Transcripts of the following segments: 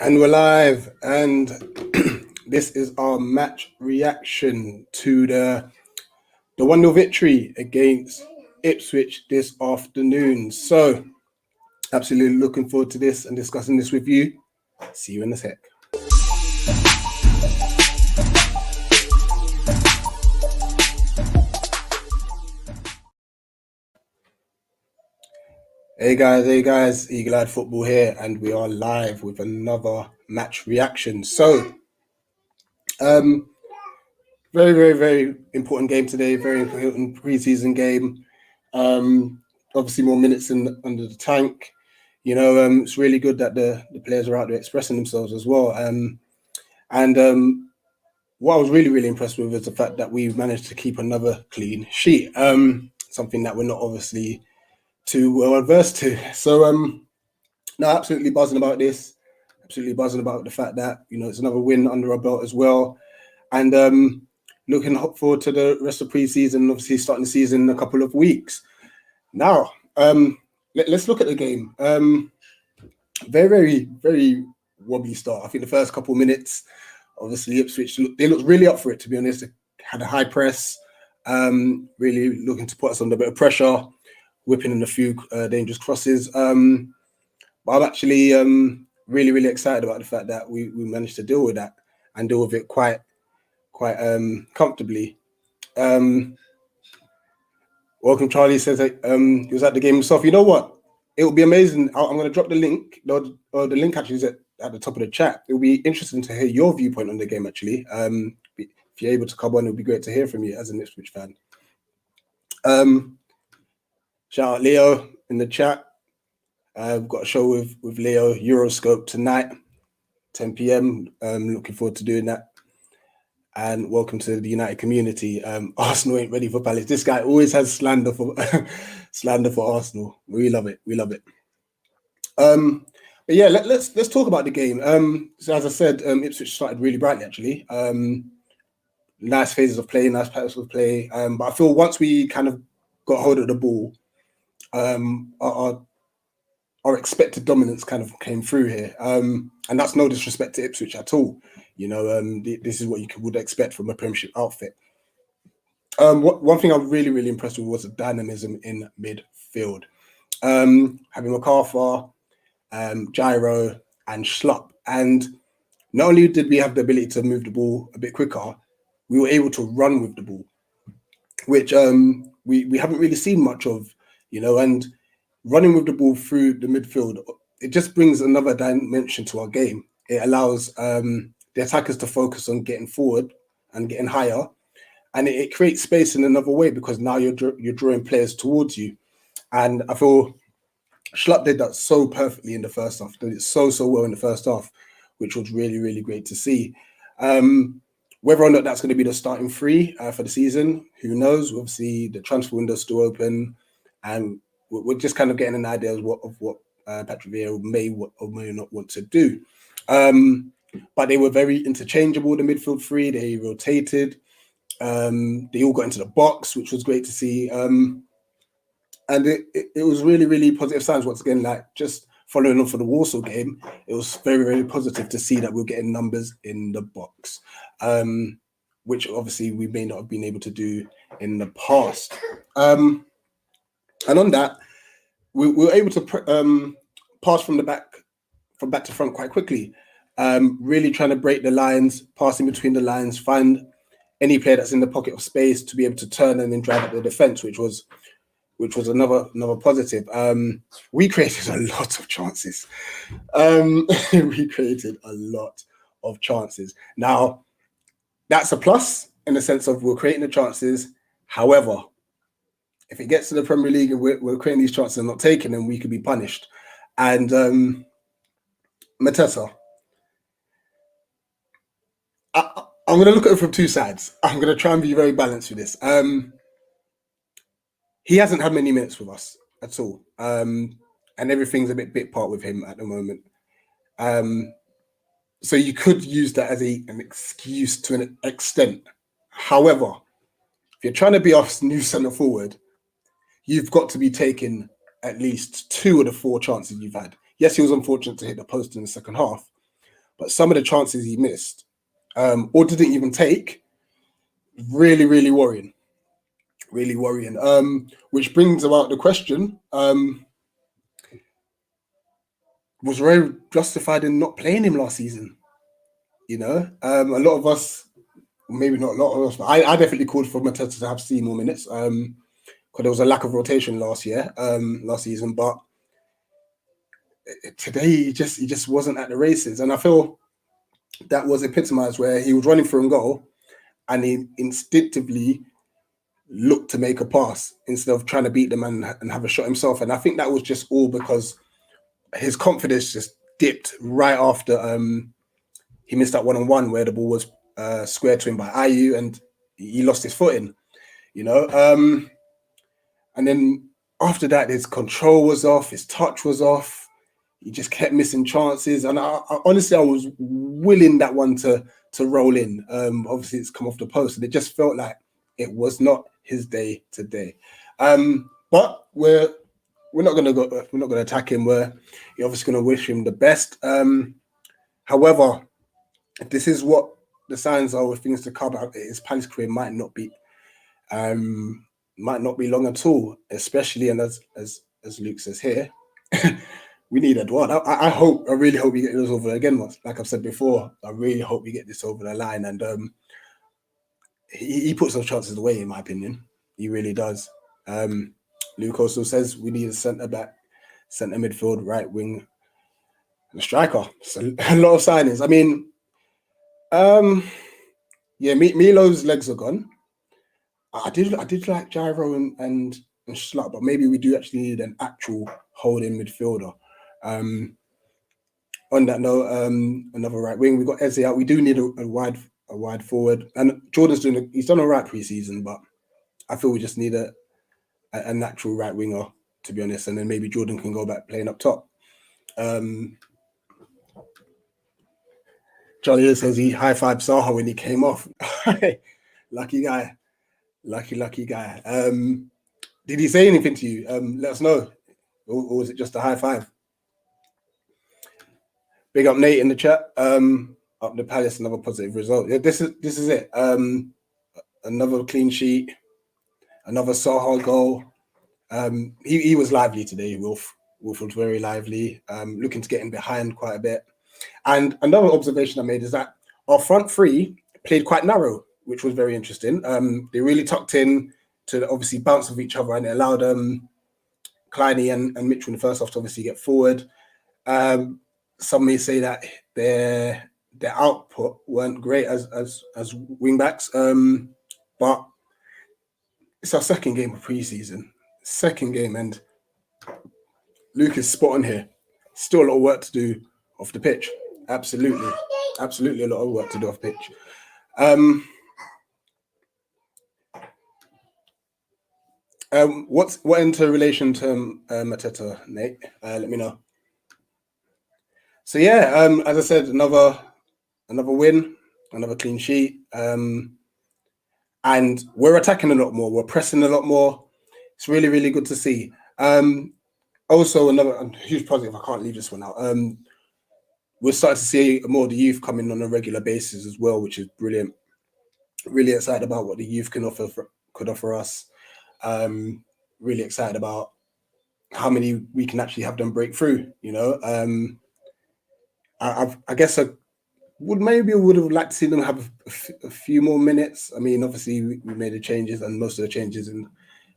And we're live, and this is our match reaction to the 1-0 victory against Ipswich this afternoon. So, absolutely looking forward to this and discussing this with you. See you in a sec. Hey guys, Eagle Eyed Football here, and we are live with another match reaction. So, very important game today, very important preseason game. Obviously more minutes under the tank. You know, it's really good that the players are out there expressing themselves as well. What I was really impressed with is the fact that we managed to keep another clean sheet. Something that we're not obviously too well adverse to. So no, absolutely buzzing about this. Absolutely buzzing about the fact that, you know, it's another win under our belt as well. And looking forward to the rest of pre-season, obviously starting the season in a couple of weeks. Now, let's look at the game. Very wobbly start. I think the first couple of minutes, obviously Ipswich, they looked really up for it, to be honest. They had a high press, really looking to put us under a bit of pressure, whipping in a few dangerous crosses. But I'm actually really excited about the fact that we managed to deal with that and deal with it quite comfortably. Welcome, Charlie says that he was at the game himself. You know what? It will be amazing. I'm going to drop the link. The link actually is at the top of the chat. It will be interesting to hear your viewpoint on the game, actually. If you're able to come on, it would be great to hear from you as an Ipswich fan. Shout out Leo in the chat. We've got a show with Leo, Euroscope tonight, 10 p.m. Looking forward to doing that. And welcome to the United community. Arsenal ain't ready for Palace. This guy always has slander for Arsenal. We love it. But yeah, let's talk about the game. So as I said, Ipswich started really brightly actually. Nice phases of play, nice patterns of play. But I feel once we kind of got hold of the ball, our expected dominance kind of came through here. And that's no disrespect to Ipswich at all. You know, this is what you would expect from a Premiership outfit. One thing I'm really impressed with was the dynamism in midfield. Having MacArthur, Gyro, and Schlupp. And not only did we have the ability to move the ball a bit quicker, we were able to run with the ball, which we haven't really seen much of, you know, and running with the ball through the midfield, it just brings another dimension to our game. It allows the attackers to focus on getting forward and getting higher, and it creates space in another way because now you're drawing players towards you. And I feel Schlupp did that so perfectly in the first half. Did it so well in the first half, which was really great to see. Whether or not that's going to be the starting three for the season, who knows? Obviously, the transfer window is still open, and we're just kind of getting an idea of what Patrick Vieira may or may not want to do. But they were very interchangeable, the midfield three. They rotated. They all got into the box, which was great to see. And it was really positive signs once again, like just following on for the Warsaw game. It was very positive to see that we're getting numbers in the box, which obviously we may not have been able to do in the past. And on that, we were able to pass from back to front quite quickly. Really trying to break the lines, passing between the lines, find any player that's in the pocket of space to be able to turn and then drive at the defense, which was another positive. We created a lot of chances. Now, that's a plus in the sense of we're creating the chances. However, if it gets to the Premier League and we're creating these chances and not taking them, we could be punished. And Mateta, I'm going to look at it from two sides. I'm going to try and be very balanced with this. He hasn't had many minutes with us at all. And everything's a bit part with him at the moment. So you could use that as an excuse to an extent. However, if you're trying to be our new centre forward, you've got to be taking at least 2 of the 4 chances you've had. Yes, he was unfortunate to hit the post in the second half, but some of the chances he missed or didn't even take, really, really worrying. Really worrying. Which brings about the question, was Ray justified in not playing him last season? You know, a lot of us, maybe not a lot of us, but I definitely called for Mateta to have seen more minutes because there was a lack of rotation last season. But today he just wasn't at the races, and I feel that was epitomized where he was running for a goal and he instinctively looked to make a pass instead of trying to beat the man and have a shot himself. And I think that was just all because his confidence just dipped right after he missed that one-on-one where the ball was squared to him by Ayew and he lost his footing, you know. And then after that, his control was off, his touch was off. He just kept missing chances. And I honestly, I was willing that one to roll in. Obviously, it's come off the post, and it just felt like it was not his day today. But we're not going to attack him. We're obviously going to wish him the best. However, this is what the signs are with things to come. His Palace career might not be long at all, especially, and as Luke says here, we need Edouard. I really hope we get this over again. Like I've said before, I really hope we get this over the line. And he puts those chances away, in my opinion. He really does. Luke also says we need a centre back, centre midfield, right wing, and a striker. So a lot of signings. I mean, yeah, Milo's legs are gone. I did like Gyro and Slut, but maybe we do actually need an actual holding midfielder. On that note, another right wing. We got Eze out. We do need a wide forward, and Jordan's he's done all right pre-season, but I feel we just need a natural right winger, to be honest, and then maybe Jordan can go back playing up top. Charlie says he high-fived Zaha when he came off. Lucky guy. Lucky guy. Did he say anything to you? Let us know. Or was it just a high five? Big up Nate in the chat. Up the Palace, another positive result. Yeah, this is it. Another clean sheet, another Zaha goal. He was lively today. Wolf was very lively. Looking to get in behind quite a bit. And another observation I made is that our front three played quite narrow, which was very interesting. They really tucked in to obviously bounce off each other, and it allowed Kleiny and Mitchell in the first half to obviously get forward. Some may say that their output weren't great as wing backs, but it's our second game of pre-season. Second game, and Luke is spot on here. Still a lot of work to do off the pitch. Absolutely a lot of work to do off pitch. What interrelation to Mateta, Nate? Let me know. So yeah, as I said, another win, another clean sheet, and we're attacking a lot more. We're pressing a lot more. It's really, really good to see. Also, another huge positive. I can't leave this one out. We're starting to see more of the youth coming on a regular basis as well, which is brilliant. Really excited about what the youth could offer us. Really excited about how many we can actually have them break through. You know, I guess I would have liked to see them have a few more minutes. I mean, obviously we made the changes, and most of the changes at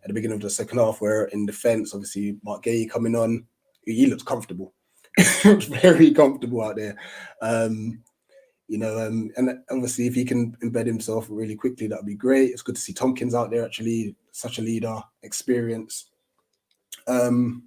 the beginning of the second half were in defence. Obviously, Mark Gay coming on, he looks comfortable. He looks very comfortable out there. You know, and obviously if he can embed himself really quickly, that would be great. It's good to see Tompkins out there, actually, such a leader, experience. Regarding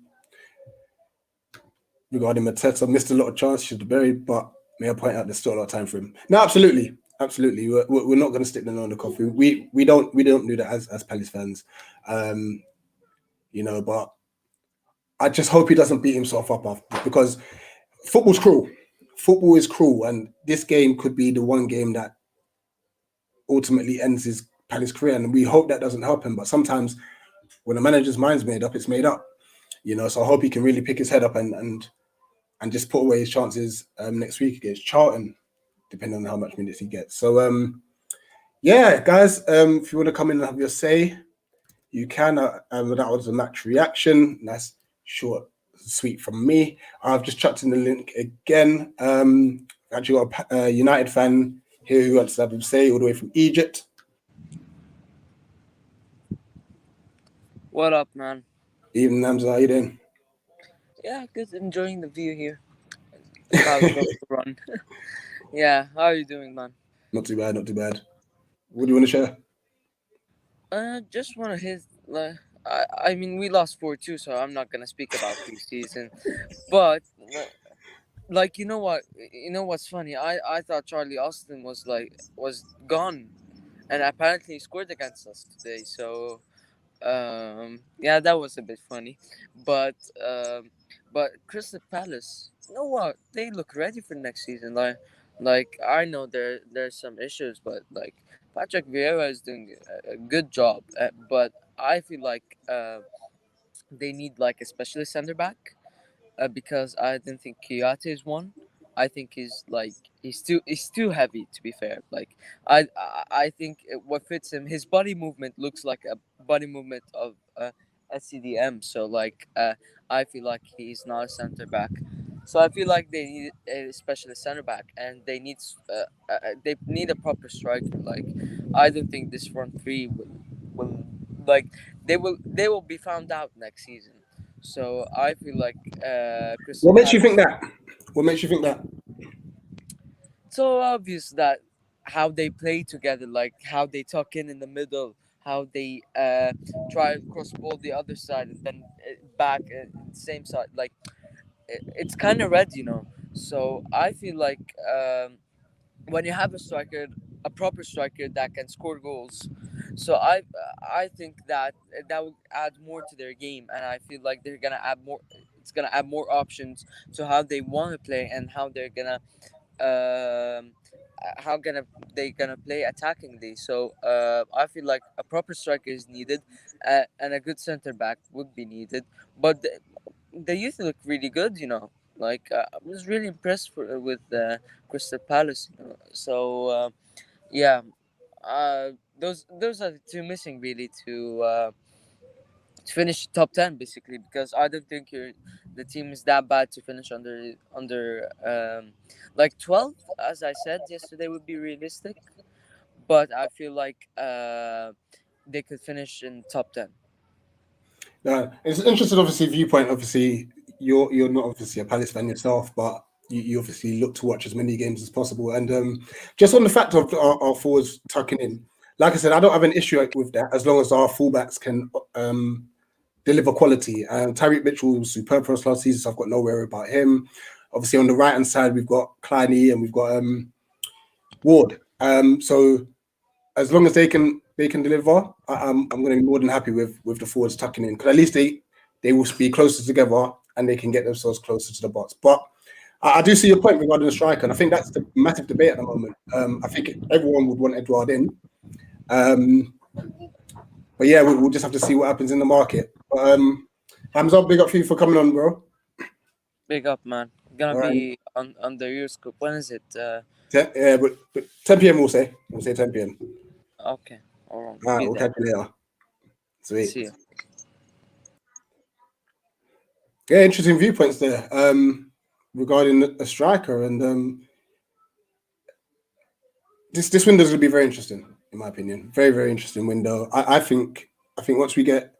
Mateta, missed a lot of chances, should have buried, but may I point out there's still a lot of time for him. No, absolutely. We're not going to stick them on the coffee. We don't do that as Palace fans, you know. But I just hope he doesn't beat himself up after, because football's cruel. Football is cruel, and this game could be the one game that ultimately ends his Palace career, and we hope that doesn't help him. But sometimes when a manager's mind's made up, it's made up, you know. So I hope he can really pick his head up and and just put away his chances next week against Charlton, depending on how much minutes he gets. So yeah, guys, if you want to come in and have your say, you can. That was a match reaction. Nice, short, sweet from me. I've just chucked in the link again. Actually got a United fan here who wants to have a say all the way from Egypt. What up, man? Evening, Hamza. How you doing? Yeah, good. Enjoying the view here. About to go for a run. Yeah, how are you doing, man? Not too bad, not too bad. What do you want to share? Just want to hit. I mean, we lost 4-2, so I'm not gonna speak about preseason. But like, you know what? You know what's funny? I thought Charlie Austin was gone, and apparently he scored against us today. So yeah, that was a bit funny, but um, but Crystal Palace, you know what? They look ready for next season. Like I know there's some issues, but like Patrick Vieira is doing a good job. But I feel like they need like a specialist center back because I don't think Kiyate is one. I think he's too heavy to be fair. Like I think what fits him, his body movement looks like a body movement of a CDM. So like I feel like he's not a center back. So I feel like they need a specialist center back, and they need a proper striker. Like I don't think this front three will like they will be found out next season. So I feel like Crystal What makes you Palace. think that? What makes you think that? So obvious that how they play together, like how they tuck in the middle, how they try to cross ball the other side and then back same side. Like it's kind of red, you know. So I feel like when you have a striker, a proper striker that can score goals. So I think that that will add more to their game, and I feel like they're gonna add more. It's gonna add more options to how they want to play and how they're gonna um, they gonna play attackingly. So I feel like a proper striker is needed, and a good center back would be needed. But the youth look really good, you know. Like I was really impressed with Crystal Palace. You know? So yeah, those are the two missing really to finish top 10 basically, because I don't think the team is that bad to finish under like 12th, as I said yesterday, would be realistic, but I feel like they could finish in top 10. No, it's an interesting, obviously, viewpoint. Obviously, you're not obviously a Palace fan yourself, but you obviously look to watch as many games as possible. And just on the fact of our forwards tucking in, like I said, I don't have an issue with that as long as our fullbacks can deliver quality. And Tyreek Mitchell was superb for us last season, so I've got no worry about him. Obviously, on the right hand side, we've got Kleiny and we've got Ward. So as long as they can deliver, I'm going to be more than happy with the forwards tucking in, because at least they will be closer together and they can get themselves closer to the box. But I do see your point regarding the striker, and I think that's the massive debate at the moment. I think everyone would want Edouard in, but yeah, we'll just have to see what happens in the market. Hamza, big up for you for coming on, bro. Big up, man. Gonna All right, be on the Euroscope. When is it? yeah, but 10 p.m. we'll say 10 p.m. Okay, all right, All right, be we'll there. catch you later. Sweet. See you. Yeah, interesting viewpoints there regarding a striker, and this window is going to be very interesting, in my opinion. Very, very interesting window. I think once we get,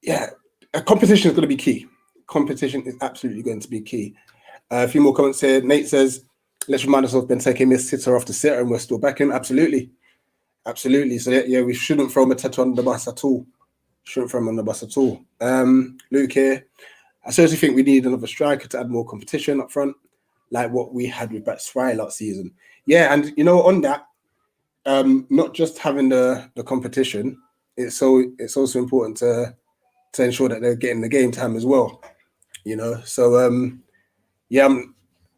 yeah, a competition is going to be key. Competition is absolutely going to be key. A few more comments here. Nate says, let's remind ourselves Benteke missed sitter after sitter and we're still backing him. Absolutely. Absolutely. So yeah, we shouldn't throw Mateta on the bus at all. Shouldn't throw him on the bus at all. Luke here. I seriously think we need another striker to add more competition up front, like what we had with Batshuayi last season. Yeah, and on that, not just having the competition, it's also important to ensure that they're getting the game time as well. So yeah,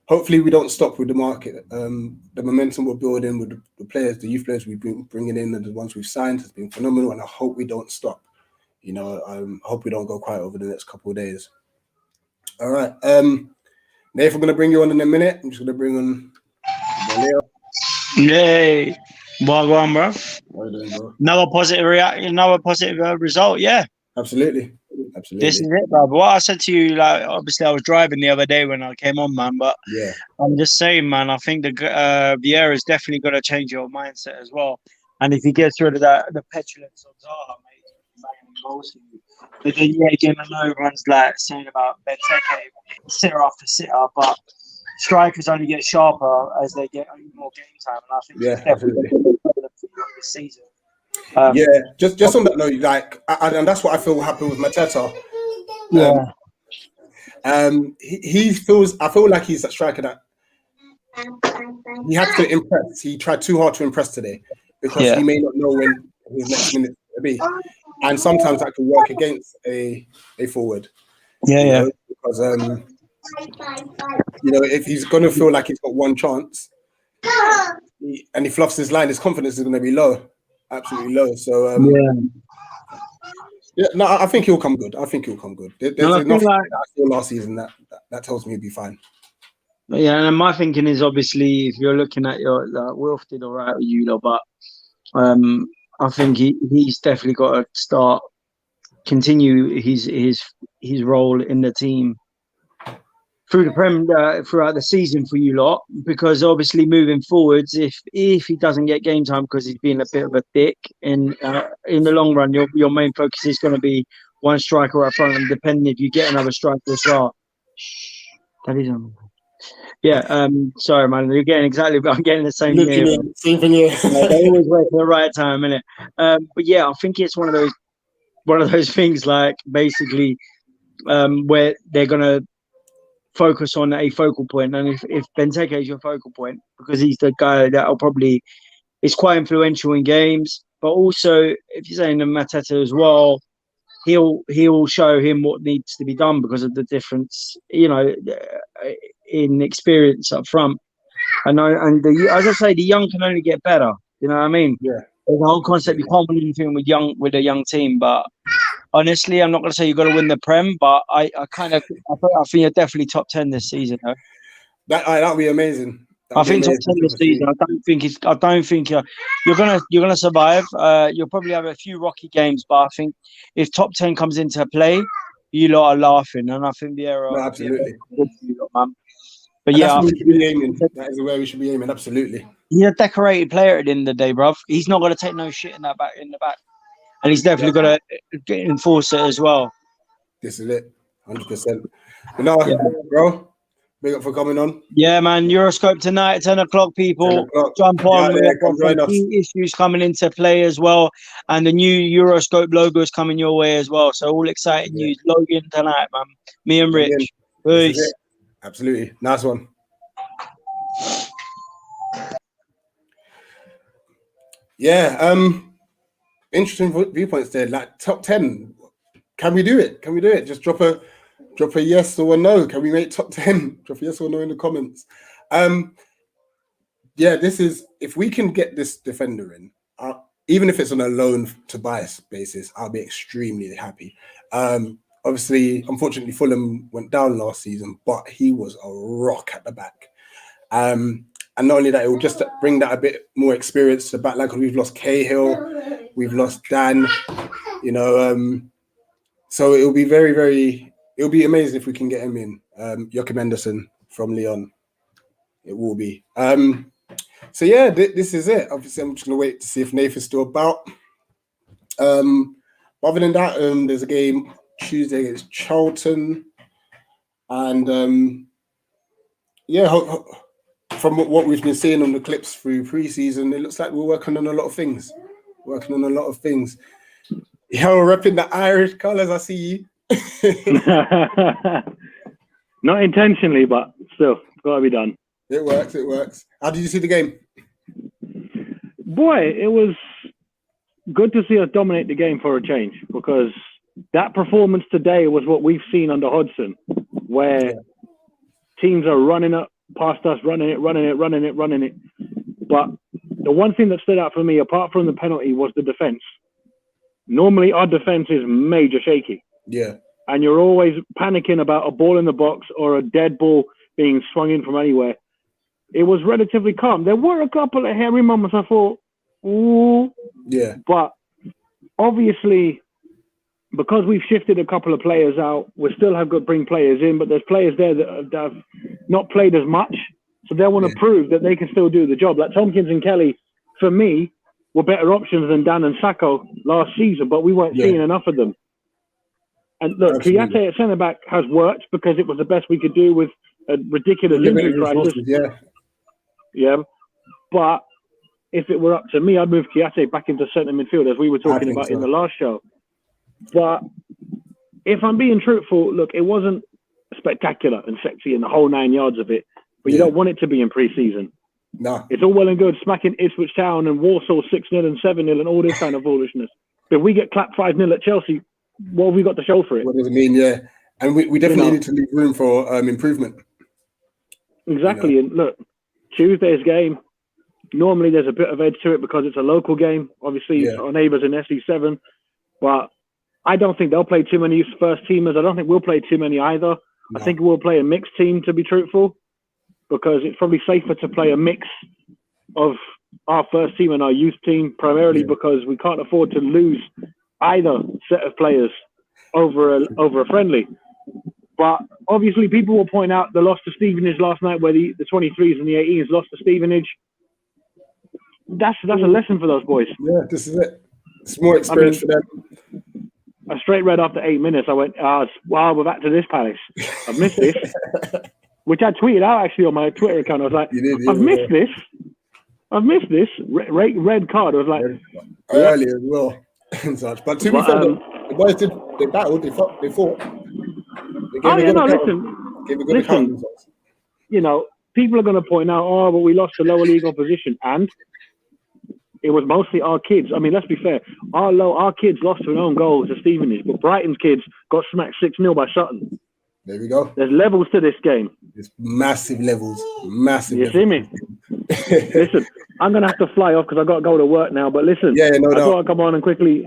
hopefully we don't stop with the market. The momentum we're building with the players, the youth players we've been bringing in, and the ones we've signed has been phenomenal, and I hope we don't stop. I hope we don't go quiet over the next couple of days. All right. Nathan, I'm going to bring you on in a minute. I'm just going to bring on Leo. Yay. Well on, bro. How are you doing, bro? Another positive reaction, another positive result. Yeah. Absolutely. This is it, bro. What I said to you, like, obviously I was driving the other day when I came on, man, but Yeah. I'm just saying, man, I think the Vieira's definitely got to change your mindset as well. And if he gets rid of the petulance of Zaha, mate, he's banging goals for you. But then, yeah, again, I know everyone's like saying about Benteke, sitter after sitter, but strikers only get sharper as they get more game time. And I think Yeah, he's definitely absolutely. this season. Yeah, just on that note, like, and that's what I feel happened with Mateta. Yeah. He feels. I feel like he's that striker that he had to impress. He tried too hard to impress today because he may not know when his next minute is going to be, and sometimes that can work against a forward. Yeah, because if he's going to feel like he's got one chance, and he fluffs his line, his confidence is going to be low, absolutely low. So yeah, no, I think he'll come good. There's enough that I saw last season that tells me he'll be fine. Yeah, and my thinking is obviously if you're looking at your Wilf did all right with you, but I think he's definitely got to continue his role in the team through the Prem throughout the season for you lot, because obviously moving forwards, if he doesn't get game time because he's been a bit of a dick, in the long run, your main focus is going to be one striker up front, and depending if you get another striker as well. That is yeah. Sorry, man. You're getting exactly. I'm getting the same thing. Same thing here. They always wait for the right time, innit? But yeah, I think it's one of those things, like basically where they're gonna focus on a focal point, and if Benteke is your focal point, because he's the guy that'll probably is quite influential in games, but also if you're saying the Mateta as well, he'll show him what needs to be done because of the difference, in experience up front. And as I say, the young can only get better. You know what I mean? Yeah. The whole concept, you can't win anything with a young team, but honestly, I'm not going to say you've got to win the Prem, but I think you're definitely top 10 this season. Though. That'd be amazing. I think top 10 this season. I don't think you're gonna survive. You'll probably have a few rocky games, but I think if top 10 comes into play, you lot are laughing, and I think Vieira absolutely good for you lot, man. But and yeah, that's where we should be aiming. That is where we should be aiming. Absolutely. He's a decorated player at the end of the day, bruv. He's not going to take no shit in the back, and he's definitely got to enforce it as well. This is it, 100%. But no, bro, big up for coming on. Yeah, man. Euroscope tonight, 10 o'clock, people. 10 o'clock. Jump on. There, We've got some key issues coming into play as well, and the new Euroscope logo is coming your way as well. So all exciting news. Logan tonight, man. Me and Rich. Peace. Absolutely. Nice one. Yeah, interesting viewpoints there. Like top 10, can we do it? Just drop a yes or a no. Can we make top 10? Drop a yes or no in the comments. Yeah, this is, if we can get this defender in, even if it's on a loan to buy basis, I'll be extremely happy. Obviously, unfortunately, Fulham went down last season, but he was a rock at the back. And not only that, it will just bring that a bit more experience to the back line, because we've lost Cahill, we've lost Dan, so it'll be it'll be amazing if we can get him in. Joachim Andersen from Lyon, it will be. So yeah, this is it. Obviously, I'm just gonna wait to see if Nathan's still about. Other than that, there's a game Tuesday against Charlton, and from what we've been seeing on the clips through pre-season, it looks like we're working on a lot of things. We're repping the Irish colours. I see you. Not intentionally, but still, got to be done. It works. How did you see the game? Boy, it was good to see us dominate the game for a change, because that performance today was what we've seen under Hodgson, where teams are running up past us, running it. But the one thing that stood out for me, apart from the penalty, was the defense. Normally, our defense is major shaky. Yeah. And you're always panicking about a ball in the box or a dead ball being swung in from anywhere. It was relatively calm. There were a couple of hairy moments I thought, ooh. Yeah. But obviously, because we've shifted a couple of players out, we still have got to bring players in, but there's players there that have not played as much. So they want to prove that they can still do the job. Like Tompkins and Kelly, for me, were better options than Dan and Sacco last season, but we weren't seeing enough of them. And look, Kouyaté at centre-back has worked because it was the best we could do with a ridiculous injury crisis. Yeah. But if it were up to me, I'd move Kouyaté back into centre midfield, as we were talking about in the last show. But if I'm being truthful, look, it wasn't spectacular and sexy in the whole 9 yards of it, but you don't want it to be in pre-season. No. It's all well and good smacking Ipswich Town and Warsaw 6-0 and 7-0 and all this kind of foolishness. But if we get clapped 5-0 at Chelsea, what have we got to show for it? What does it mean? Yeah. And we definitely need to leave room for improvement. Exactly. And look, Tuesday's game, normally there's a bit of edge to it because it's a local game. Obviously, our neighbours in SE7. But I don't think they'll play too many first teamers. I don't think we'll play too many either. No. I think we'll play a mixed team, to be truthful, because it's probably safer to play a mix of our first team and our youth team, primarily because we can't afford to lose either set of players over a friendly. But obviously, people will point out the loss to Stevenage last night, where the 23s and the 18s lost to Stevenage. That's a lesson for those boys. Yeah, this is it. It's more experience for them. I straight read after 8 minutes. I went, wow, we're back to this Palace. I've missed this. Which I tweeted out actually on my Twitter account. I was like, I've missed this. I've missed this. Red card. I was like, early as well. And such. But to be fair, the boys they battled, they fought. Listen. You know, people are going to point out, but we lost to lower league opposition. And it was mostly our kids. I mean, let's be fair. Our kids lost to an own goal to Stevenage, but Brighton's kids got smacked 6-0 by Sutton. There we go. There's levels to this game. It's massive levels. Massive. You see me? Listen, I'm going to have to fly off because I've got to go to work now. But listen, I thought I'd come on and quickly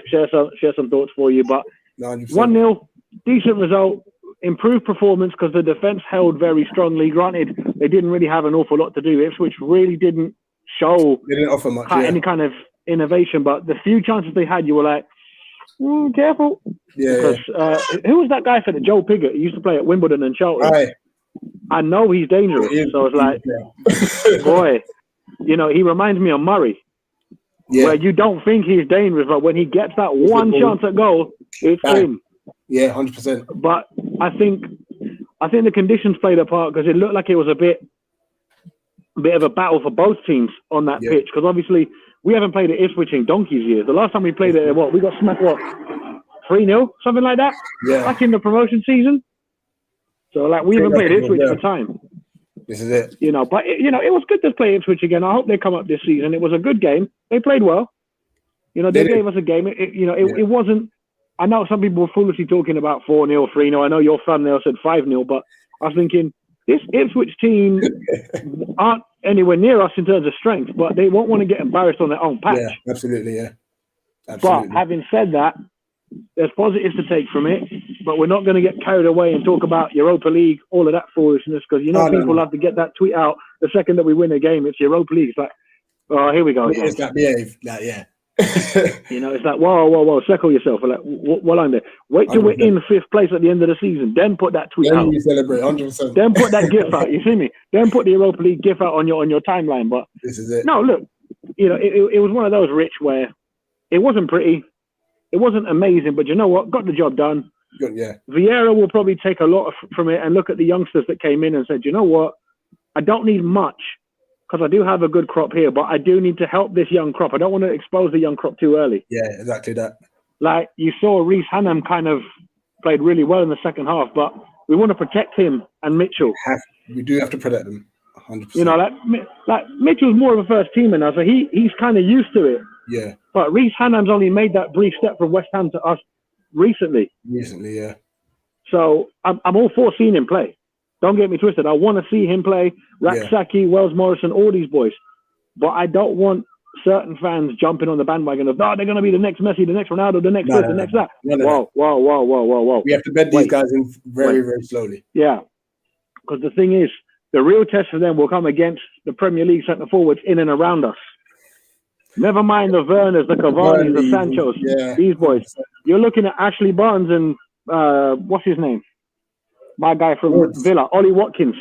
share some thoughts for you. But 1-0, decent result, improved performance because the defence held very strongly. Granted, they didn't really have an awful lot to do. Ipswich really didn't show offer much, any kind of innovation. But the few chances they had, you were like, careful. Because who was that guy for the Joe Piggott? He used to play at Wimbledon and Charlton. I know he's dangerous. So I was like, boy, you know, he reminds me of Murray. Where you don't think he's dangerous, but when he gets that one chance at goal, it's in. Yeah, 100%. But I think the conditions played a part because it looked like it was a bit of a battle for both teams on that pitch. Because obviously we haven't played at Ipswich in donkey's years. The last time we played it, we got smacked 3-0, something like that. Back in the promotion season. So like we haven't played Ipswich for time. This is it. You know, but it was good to play Ipswich again. I hope they come up this season. It was a good game. They played well. You know, they gave us a game. It wasn't. I know some people were foolishly talking about 4-0, 3-0. I know your thumbnail said 5-0, but I was thinking this Ipswich team aren't anywhere near us in terms of strength, but they won't want to get embarrassed on their own patch. Yeah, absolutely, But having said that, there's positives to take from it, but we're not going to get carried away and talk about Europa League, all of that foolishness, because people have to get that tweet out the second that we win a game. It's Europa League. It's like, oh, here we go. It's that behave. It's like, whoa, settle yourself. Like, well, I'm there. Wait till 100%. We're in 5th place at the end of the season. Then put that tweet out. Then you celebrate 100%. Then put that GIF out. You see me? Then put the Europa League GIF out on your timeline. But this is it. No, look, it was one of those, Rich, where it wasn't pretty. It wasn't amazing, but you know what? Got the job done. Good, yeah. Vieira will probably take a lot from it and look at the youngsters that came in and said, you know what? I don't need much because I do have a good crop here, but I do need to help this young crop. I don't want to expose the young crop too early. Yeah, exactly that. Like you saw Reece Hannam kind of played really well in the second half, but we want to protect him and Mitchell. We do have to protect them, 100%. You know, like Mitchell's more of a first teamer now, so he's kind of used to it. Yeah. But Reece Hannam's only made that brief step from West Ham to us recently. Yeah. So I'm all for seeing him play. Don't get me twisted. I want to see him play. Raksaki, Wells Morrison, all these boys. But I don't want certain fans jumping on the bandwagon of, they're going to be the next Messi, the next Ronaldo, the next the next that. Whoa. We have to bed these guys in very, very slowly. Yeah. Because the thing is, the real test for them will come against the Premier League centre forwards in and around us. Never mind the Werners, the Cavani's, the Sanchos, these boys. 100%. You're looking at Ashley Barnes and what's his name? My guy from Woods. Villa, Ollie Watkins.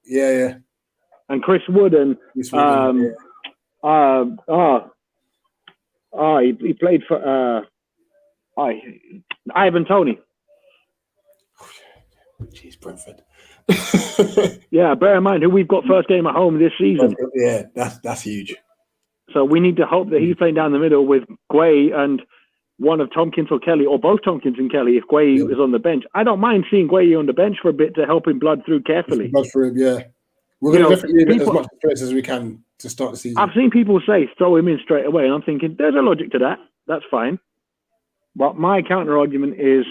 Yeah. And Chris Wood and he played for Ivan Toney. Jeez, Brentford. Yeah, bear in mind who we've got first game at home this season. Yeah, that's huge. So we need to hope that he's playing down the middle with Guay and one of Tompkins or Kelly, or both Tompkins and Kelly if Guay is on the bench. I don't mind seeing Guay on the bench for a bit to help him blood through carefully. Blood through him, yeah. We're going to definitely give it as much experience as we can to start the season. I've seen people say throw him in straight away, and I'm thinking there's a logic to that. That's fine. But my counter argument is,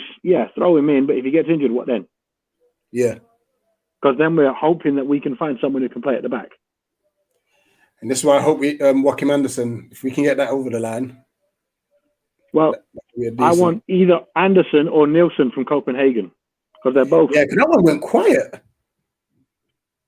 throw him in, but if he gets injured, what then? Yeah. Because then we're hoping that we can find someone who can play at the back. And this is why I hope we, Joachim Anderson, if we can get that over the line. Well, I want either Anderson or Nielsen from Copenhagen, because they're both. Yeah, because that one went quiet.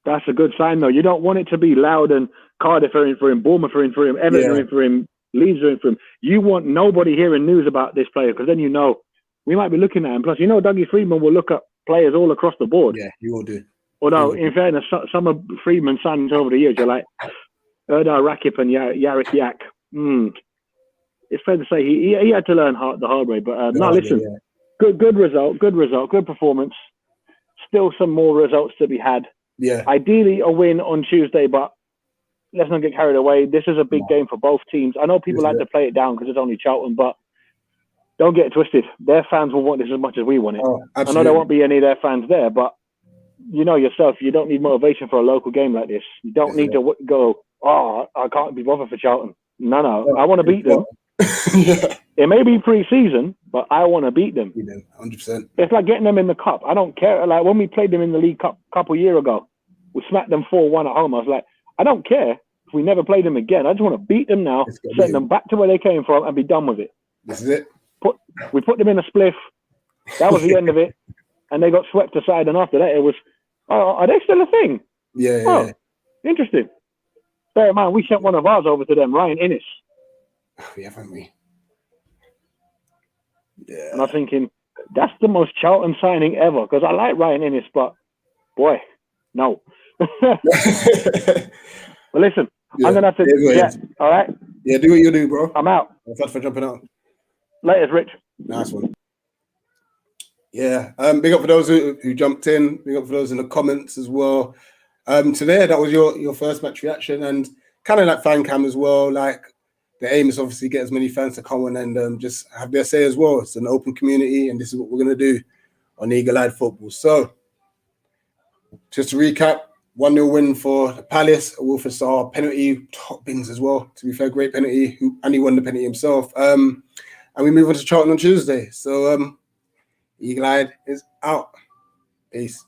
That's a good sign, though. You don't want it to be loud and Cardiff are in for him, Bournemouth are in for him, Everton are in for him, Leeds are in for him. You want nobody hearing news about this player, because then you know we might be looking at him. Plus, Dougie Freedman will look at players all across the board. Yeah, you will do. Although, in fairness, some of Freedman's signings over the years, you're like Erdar Rakip and Yaris Yak. It's fair to say he had to learn the hard way. But listen, good result, good performance. Still some more results to be had. Yeah. Ideally, a win on Tuesday, but let's not get carried away. This is a big game for both teams. I know people like to play it down because it's only Charlton, but don't get it twisted. Their fans will want this as much as we want it. I know there won't be any of their fans there, but you know yourself, you don't need motivation for a local game like this. You don't need to go, I can't be bothered for Charlton. No. I want to beat them. It may be pre-season, but I want to beat them. 100%. It's like getting them in the cup. I don't care. Like when we played them in the League Cup a couple of years ago, we smacked them 4-1 at home. I was like, I don't care if we never play them again. I just want to beat them now, send them back to where they came from, and be done with it. This is it. We put them in a spliff. That was the end of it. And they got swept aside. And after that, it was, are they still a thing? Yeah. Interesting. Bear in mind, we sent one of ours over to them, Ryan Innes. Haven't we? Yeah. And I'm thinking, that's the most Charlton signing ever. Because I like Ryan Innes, but boy, no. But listen, I'm going to have to all right? Yeah, do what you do, bro. I'm out. Thanks for jumping out. Later, Rich. Nice one. Yeah. Big up for those who jumped in. Big up for those in the comments as well. Today, that was your first match reaction, and kind of like fan cam as well. Like the aim is obviously get as many fans to come on and just have their say as well. It's an open community, and this is what we're gonna do on Eagle-Eyed Football. So, just to recap, 1-0 win for the Palace. Wilfred Saha penalty, top bins as well. To be fair, great penalty. And he won the penalty himself. And we move on to Charlton on Tuesday. So, Eagle-Eyed is out. Peace.